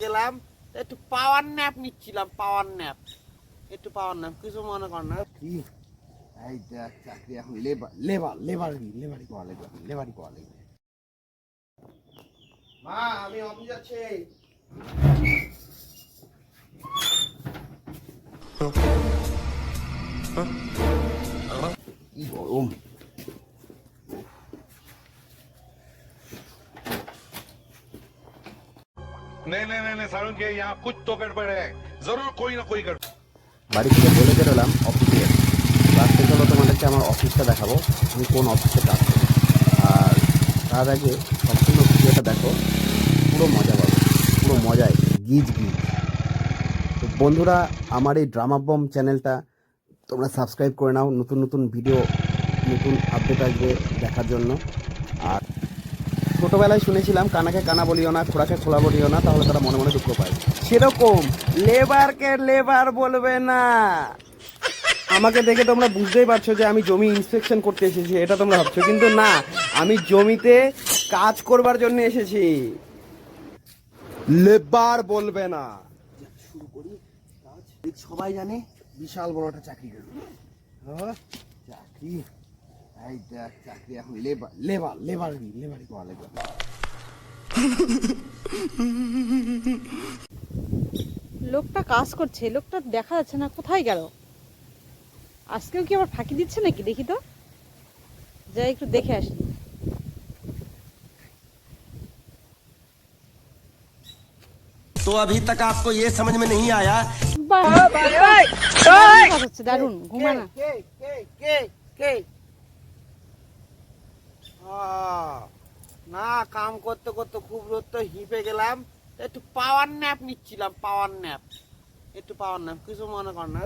গেলাম একটু power nap নিচ্ছিলাম, পাওয়ার ন্যাপ, একটু পাওয়ার ন্যাপ, কিছু মনে কর না। কি এই দেখ চাকরি এখন লেবারি করা লাগবে। মা আমি অফিস আছি। কি গরম। नहीं सारुण के यहाँ कुछ तो गड़बड़ है, जरूर कोई ना कोई गड़बड़। বাড়ি থেকে বলে বেরোলাম অফিসে। রাস্তায় চলো তোমাদেরকে আমার অফিসটা দেখাবো, আমি কোন অফিসে কাজ করি। আর তার আগে সম্পূর্ণ ভিডিওটা দেখো, পুরো মজা পাবে, পুরো মজায় গিজ। তো বন্ধুরা, আমার এই ড্রামা বম চ্যানেলটা তোমরা সাবস্ক্রাইব করে নাও, নতুন নতুন ভিডিও, নতুন আপডেট আসবে দেখার জন্য। আর ছোটোবেলায় শুনেছিলাম কানাকে কানা বলিও না, খোড়াকে খোলা বলিও না, তাহলে তারা মনে মনে দুঃখ পায়। সেরকম লেবারকে লেবার বলবে না। আমাকে দেখে তোমরা বুঝতেই পারছো যে আমি জমি ইন্সপেকশন করতে এসেছি, এটা তোমরা ভাবছো, কিন্তু না, আমি জমিতে কাজ করবার জন্য এসেছি। লেবার বলবে না। শুরু করি কাজ। সবাই জানে বিশাল বড় একটা চাকরি করবো। চাকরি এই দেখ চাকরি এখন লেবারি করা লাগবে। লোকটা কাজ করছে, লোকটা দেখা যাচ্ছে না, কোথায় গেল? আজকেও কি আবার ফাঁকি দিচ্ছে নাকি? দেখি তো, যাই একটু দেখে আসি। तो अभी तक आपको ये समझ में नहीं आया। দারুন ঘুমানা। না, কাম করতে করতে খুব রোদ, হিপে গেলাম, একটু পাওয়ার ন্যাপ নিচ্ছিলাম, পাওয়ার ন্যাপ, একটু পাওয়ার ন্যাপ, কিছু মনে কর না।